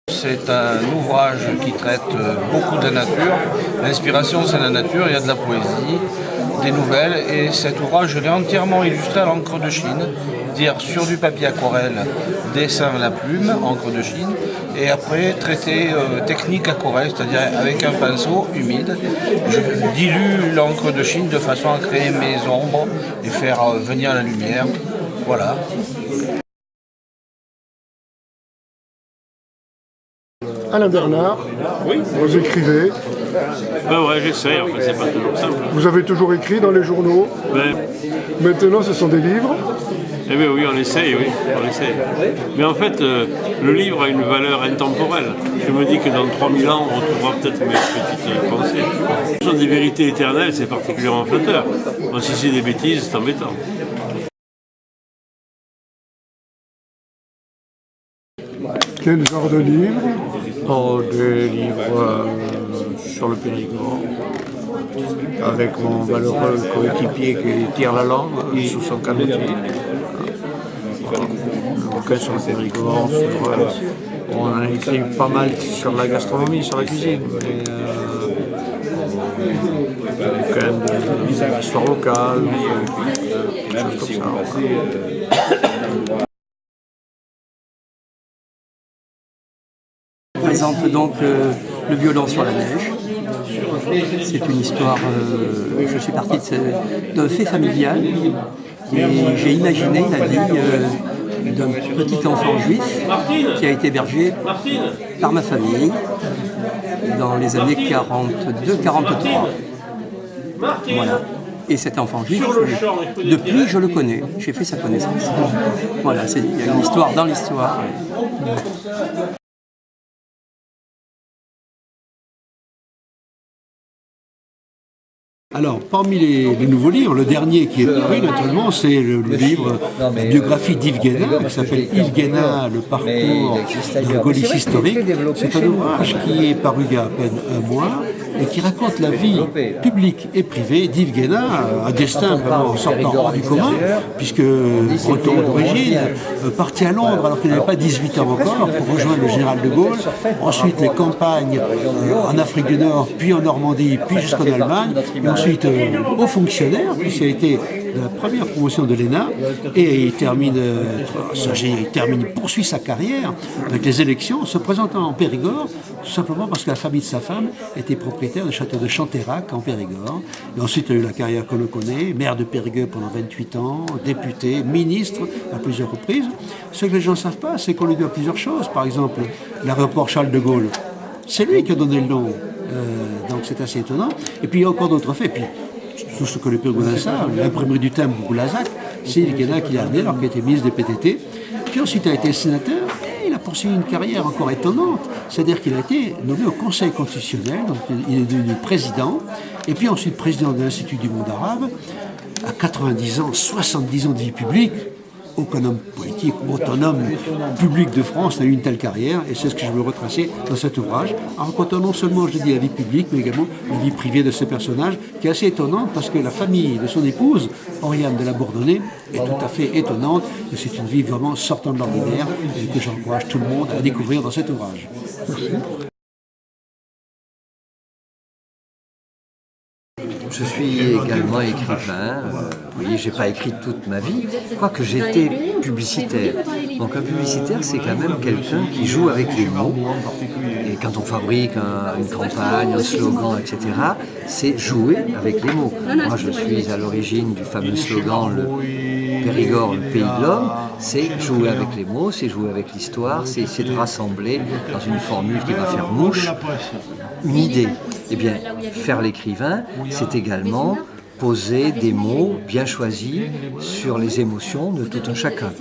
C'est un ouvrage qui traite beaucoup de la nature. L'inspiration, c'est la nature, il y a de la poésie, des nouvelles. Et cet ouvrage, je l'ai entièrement illustré à l'encre de Chine, c'est-à-dire sur du papier aquarelle, dessin à la plume, encre de Chine, et après traité technique aquarelle, c'est-à-dire avec un pinceau humide. Je dilue l'encre de Chine de façon à créer mes ombres et faire venir la lumière. Voilà. Alain Bernard, oui. Vous écrivez. Ouais, j'essaie, en fait, c'est pas toujours simple. Vous avez toujours écrit dans les journaux. Maintenant, ce sont des livres. Eh bien oui, on essaye, oui, on essaye. Mais en fait, le livre a une valeur intemporelle. Je me dis que dans 3000 ans, on retrouvera peut-être mes petites pensées. Ce sont des vérités éternelles, c'est particulièrement flatteur. Bon, si c'est des bêtises, c'est embêtant. Quel genre de livre? Des livres sur le Périgord, avec mon malheureux coéquipier qui tire la langue sous son canotier. Voilà. Un bouquin sur le Périgord, on a écrit pas mal sur la gastronomie, sur la cuisine. Un bouquin d'histoire locale, quelque chose comme ça. Présente donc le violon sur la neige. C'est une histoire, je suis parti d'un fait familial et j'ai imaginé la vie d'un petit enfant juif qui a été hébergé par ma famille dans les années 42-43. Voilà. Et cet enfant juif, depuis je le connais, j'ai fait sa connaissance. Voilà, il y a une histoire dans l'histoire. Alors, parmi les nouveaux livres, le dernier qui est paru, naturellement, c'est le livre, la biographie d'Yves Guéna, qui s'appelle Yves Guéna, le parcours d'un gaulliste historique. C'est un ouvrage qui est paru il y a à peine un mois et qui raconte la vie publique et privée d'Yves Guéna, un destin vraiment sortant hors du commun, puisque breton d'origine, parti à Londres alors qu'il n'avait pas 18 ans encore pour rejoindre le général de Gaulle, ensuite les campagnes en Afrique du Nord, puis en Normandie, puis jusqu'en Allemagne, et ensuite haut fonctionnaire, puisqu'il a été de la première promotion de l'ENA, et il poursuit sa carrière avec les élections, se présentant en Périgord, tout simplement parce que la famille de sa femme était propriétaire du château de Chantérac en Périgord. Et ensuite, il a eu la carrière que l'on connaît, maire de Périgueux pendant 28 ans, député, ministre à plusieurs reprises. Ce que les gens ne savent pas, c'est qu'on lui doit plusieurs choses. Par exemple, l'aéroport Charles de Gaulle, c'est lui qui a donné le nom. Donc c'est assez étonnant. Et puis il y a encore d'autres faits. Puis, tout ce que le Périgord ça, l'imprimerie du timbre Boulazac, c'est Yves Guéna qui l'a amené alors qu'il était ministre des PTT. Puis ensuite il a été sénateur et il a poursuivi une carrière encore étonnante. C'est-à-dire qu'il a été nommé au Conseil constitutionnel, donc il est devenu président, et puis ensuite président de l'Institut du monde arabe. À 90 ans, 70 ans de vie publique, aucun homme politique, autonome, public de France n'a eu une telle carrière, et c'est ce que je veux retracer dans cet ouvrage, en racontant non seulement, je dis, la vie publique, mais également la vie privée de ce personnage, qui est assez étonnante, parce que la famille de son épouse, Oriane de la Bourdonnais, est tout à fait étonnante, et c'est une vie vraiment sortant de l'ordinaire, et que j'encourage tout le monde à découvrir dans cet ouvrage. Je suis également écrivain. Oui, j'ai pas écrit toute ma vie, quoique j'étais publicitaire. Donc un publicitaire, c'est quand même quelqu'un qui joue avec les mots. Et quand on fabrique une campagne, un slogan, etc., c'est jouer avec les mots. Moi, je suis à l'origine du fameux slogan le Périgord, le pays de l'homme. C'est jouer avec les mots, c'est jouer avec l'histoire, c'est essayer de rassembler dans une formule qui va faire mouche une idée. Eh bien, faire l'écrivain, c'est également poser des mots bien choisis sur les émotions de tout un chacun.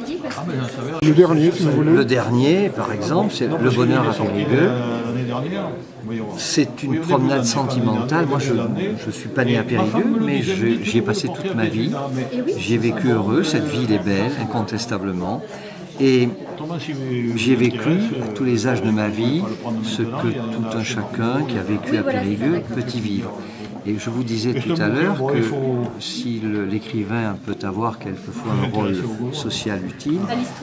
Le dernier, si vous voulez. Le dernier, par exemple, c'est Le bonheur à Périgueux. C'est une promenade sentimentale. Moi, je ne suis pas né à Périgueux, mais j'y ai passé toute ma vie. J'ai vécu heureux, cette ville est belle, incontestablement. Et j'ai vécu à tous les âges de ma vie ce que tout un chacun qui a vécu à Périgueux peut y vivre. Et je vous disais tout à l'heure que si l'écrivain peut avoir quelquefois un rôle social utile,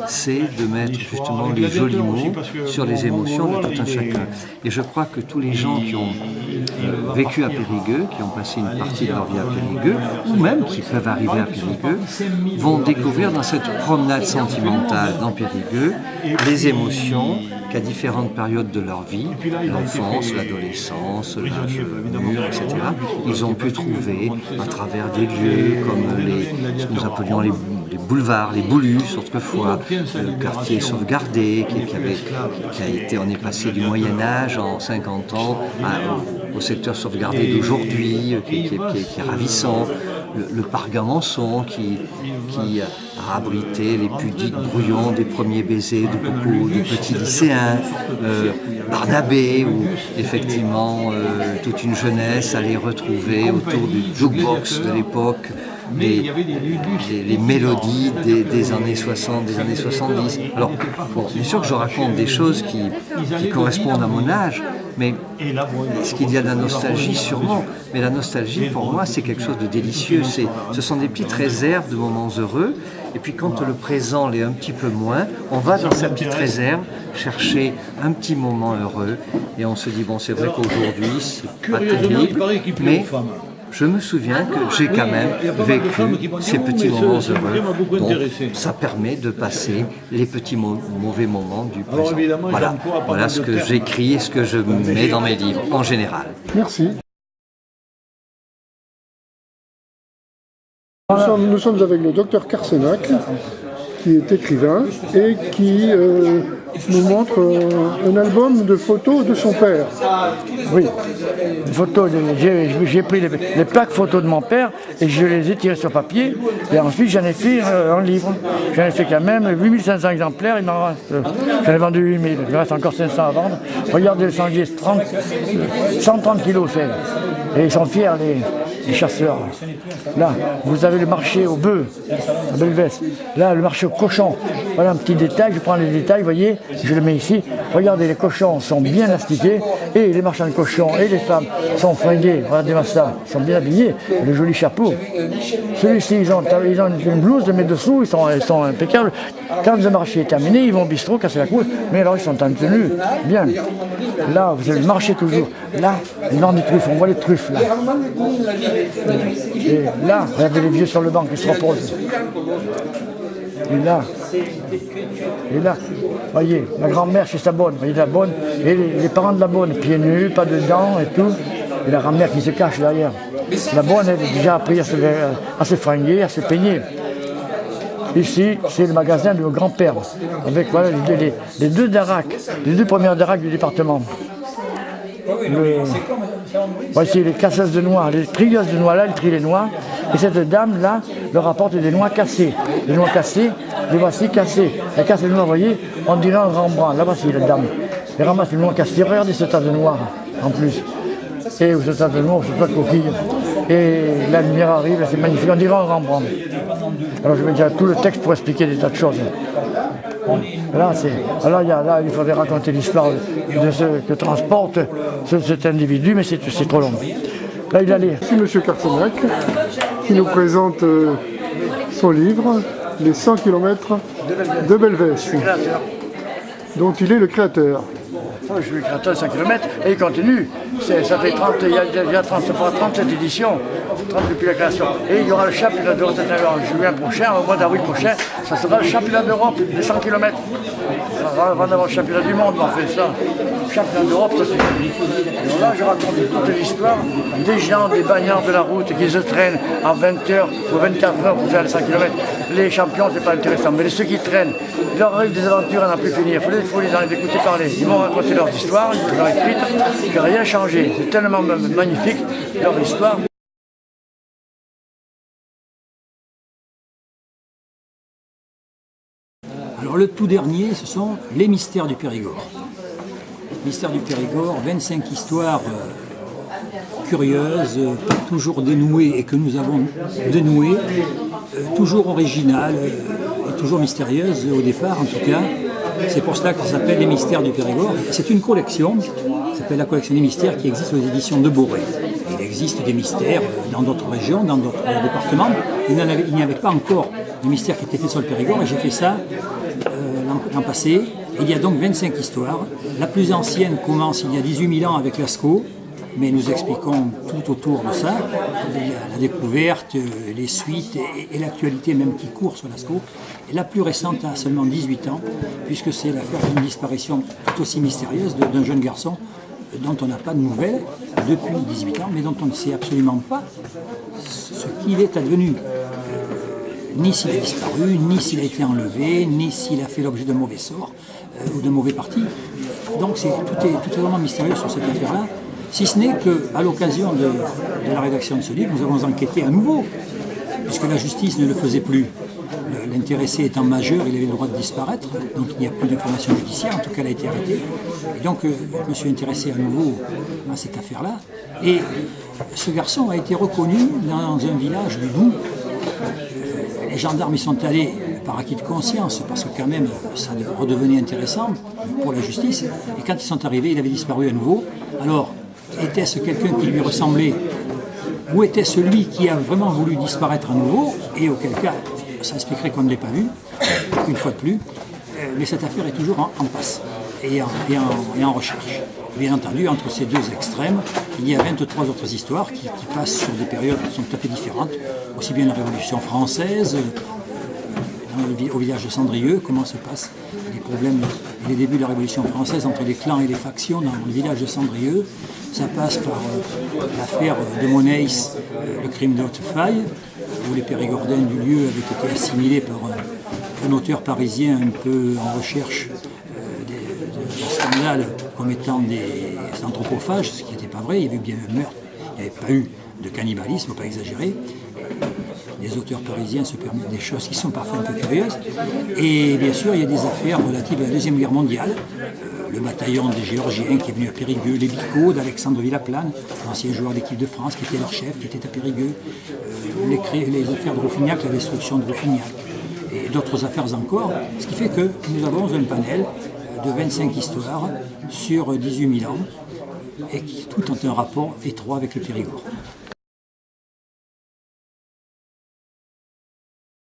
c'est de mettre justement les jolis mots sur les émotions de tout un chacun. Et je crois que tous les gens qui ont vécu à Périgueux, qui ont passé une partie de leur vie à Périgueux, ou même qui peuvent arriver à Périgueux, vont découvrir dans cette promenade sentimentale dans Périgueux les émotions qu'à différentes périodes de leur vie, l'enfance, l'adolescence, l'âge mûr, etc., ils ont pu trouver à travers des lieux comme ce que nous appelions les boulevards, les boulus autrefois, le quartier sauvegardé qui a été, on est passé du Moyen-Âge en 50 ans au secteur sauvegardé d'aujourd'hui, qui est ravissant. Le parc Gamançon qui a abrité les pudiques brouillons des premiers baisers de beaucoup de petits lycéens, Barnabé où effectivement toute une jeunesse allait retrouver autour du jukebox de l'époque les mélodies des années 60, des années 70. Alors, bon, bien sûr que je raconte des choses qui correspondent à mon âge, mais est-ce qu'il y a de la nostalgie? Sûrement. Mais la nostalgie, pour moi, c'est quelque chose de délicieux. Ce sont des petites réserves de moments heureux. Et puis quand le présent l'est un petit peu moins, on va dans cette petite réserve chercher un petit moment heureux. Et on se dit, bon, c'est vrai qu'aujourd'hui, c'est pas terrible, mais je me souviens que j'ai quand même vécu ces petits moments heureux. Donc, ça permet de passer les petits mauvais moments du présent. Voilà ce que j'écris et ce que je mets dans mes livres, en général. Merci. Nous sommes avec le docteur Carsenac, qui est écrivain et qui nous montre un album de photos de son père. Oui, j'ai pris les plaques photos de mon père et je les ai tirées sur papier et ensuite j'en ai fait un livre. J'en ai fait quand même 8500 exemplaires, j'en ai vendu 8000, il me reste encore 500 à vendre. Regardez le sanglier, 130 kilos c'est. Et ils sont fiers les chasseurs. Là, vous avez le marché au bœuf, à Belvès. Là, le marché au cochon. Voilà un petit détail, je prends les détails, vous voyez, je le mets ici. Regardez, les cochons sont bien astiqués et les marchands de cochons et les femmes sont fringués. Regardez-moi ça, ils sont bien habillés, le joli chapeau. Celui-ci, ils ont une blouse de mes dessous, ils sont impeccables. Quand le marché est terminé, ils vont au bistrot, casser la croûte, mais alors ils sont en tenue, bien. Là, vous avez le marché toujours. Là, ils vendent des truffes, on voit les truffes là. Et là, regardez les vieux sur le banc qui se reposent. Et là, voyez, la grand-mère chez sa bonne, voyez la bonne, et les parents de la bonne, pieds nus, pas de dents et tout, et la grand-mère qui se cache derrière. La bonne, elle est déjà appris à se fringuer, à se peigner. Ici, c'est le magasin de mon grand-père, avec voilà, les deux daracs, les deux premières daracs du département. Voici les casseuses de noix, les trieuses de noix là, elles trient les noix. Et cette dame là leur apporte des noix cassées. Les noix cassées, les voici cassées. Elle casse les noix, vous voyez, on dirait un Rembrandt. Là voici la dame. Elle ramasse les noix cassées. Regardez ce tas de noix en plus. Et ce tas de noix, ce tas de coquilles. Et la lumière arrive, c'est magnifique, on dirait un Rembrandt. Alors je vais dire tout le texte pour expliquer des tas de choses. Là, il faudrait raconter l'histoire de ce que transporte cet individu, mais c'est trop long. Là, il allait. C'est M. Carsenac qui nous présente son livre, Les 100 km de Belvès, dont il est le créateur. Je suis le créateur de 100 km et il continue. Ça fait 30, il y a 37 éditions, 30 depuis la création. Et il y aura le championnat d'Europe en juin prochain, au mois d'avril prochain, ça sera le championnat d'Europe des 100 km. Avant d'avoir le championnat du monde, on fait ça. Le championnat d'Europe, ça c'est. Alors là, je raconte toute l'histoire des gens, des bagnards de la route qui se traînent en 20 heures ou 24 heures pour faire les 100 km. Les champions, c'est pas intéressant, mais ceux qui traînent, il leur arrive des aventures à n'en plus finir. Il faut les arrêter d'écouter parler. Ils m'ont raconté leurs histoires, je leur ai écrites, il n'y a rien changé. C'est tellement magnifique, leur histoire. Alors le tout dernier, ce sont les mystères du Périgord. Mystères du Périgord, 25 histoires curieuses, pas toujours dénouées et que nous avons dénouées, toujours originales et toujours mystérieuse au départ en tout cas. C'est pour cela que ça s'appelle Les Mystères du Périgord. C'est une collection, ça s'appelle la collection des mystères qui existe aux éditions de Boré. Il existe des mystères dans d'autres régions, dans d'autres départements. Il n'y avait pas encore de mystères qui étaient faits sur le Périgord et j'ai fait ça l'an passé. Il y a donc 25 histoires. La plus ancienne commence il y a 18 000 ans avec Lascaux, mais nous expliquons tout autour de ça, la découverte, les suites et l'actualité même qui court sur Lascaux. Et la plus récente a seulement 18 ans, puisque c'est l'affaire d'une disparition tout aussi mystérieuse d'un jeune garçon dont on n'a pas de nouvelles depuis 18 ans, mais dont on ne sait absolument pas ce qu'il est advenu. Ni s'il a disparu, ni s'il a été enlevé, ni s'il a fait l'objet d'un mauvais sort ou d'un mauvais parti. Donc tout est vraiment mystérieux sur cette affaire-là, si ce n'est qu'à l'occasion de la rédaction de ce livre, nous avons enquêté à nouveau, puisque la justice ne le faisait plus. L'intéressé étant majeur, il avait le droit de disparaître, donc il n'y a plus d'information judiciaire, en tout cas elle a été arrêtée. Et donc je me suis intéressé à nouveau à cette affaire-là. Et ce garçon a été reconnu dans un village du Doubs. Les gendarmes y sont allés par acquis de conscience, parce que quand même ça redevenait intéressant pour la justice. Et quand ils sont arrivés, il avait disparu à nouveau. Alors, était-ce quelqu'un qui lui ressemblait, ou était-ce lui qui a vraiment voulu disparaître à nouveau, et auquel cas ça expliquerait qu'on ne l'ait pas vu, une fois de plus. Mais cette affaire est toujours en passe et en recherche. Bien entendu, entre ces deux extrêmes, il y a 23 autres histoires qui passent sur des périodes qui sont tout à fait différentes, aussi bien la Révolution française, au village de Cendrieux, comment se passent les problèmes et les débuts de la Révolution française entre les clans et les factions dans le village de Cendrieux. Ça passe par l'affaire de Moneis, le crime de Haute-Faille, où les Périgordins du lieu avaient été assimilés par un auteur parisien un peu en recherche de scandale comme étant des anthropophages, ce qui n'était pas vrai. Il y avait eu bien un meurtre, il n'y avait pas eu de cannibalisme, pas exagéré. Les auteurs parisiens se permettent des choses qui sont parfois un peu curieuses. Et bien sûr, il y a des affaires relatives à la Deuxième Guerre mondiale. Le bataillon des Géorgiens qui est venu à Périgueux, les Bicots d'Alexandre Villaplane, l'ancien joueur d'équipe de France qui était leur chef, qui était à Périgueux, les affaires de Rouffignac, la destruction de Rouffignac, et d'autres affaires encore. Ce qui fait que nous avons un panel de 25 histoires sur 18 000 ans, et qui tout ont un rapport étroit avec le Périgord.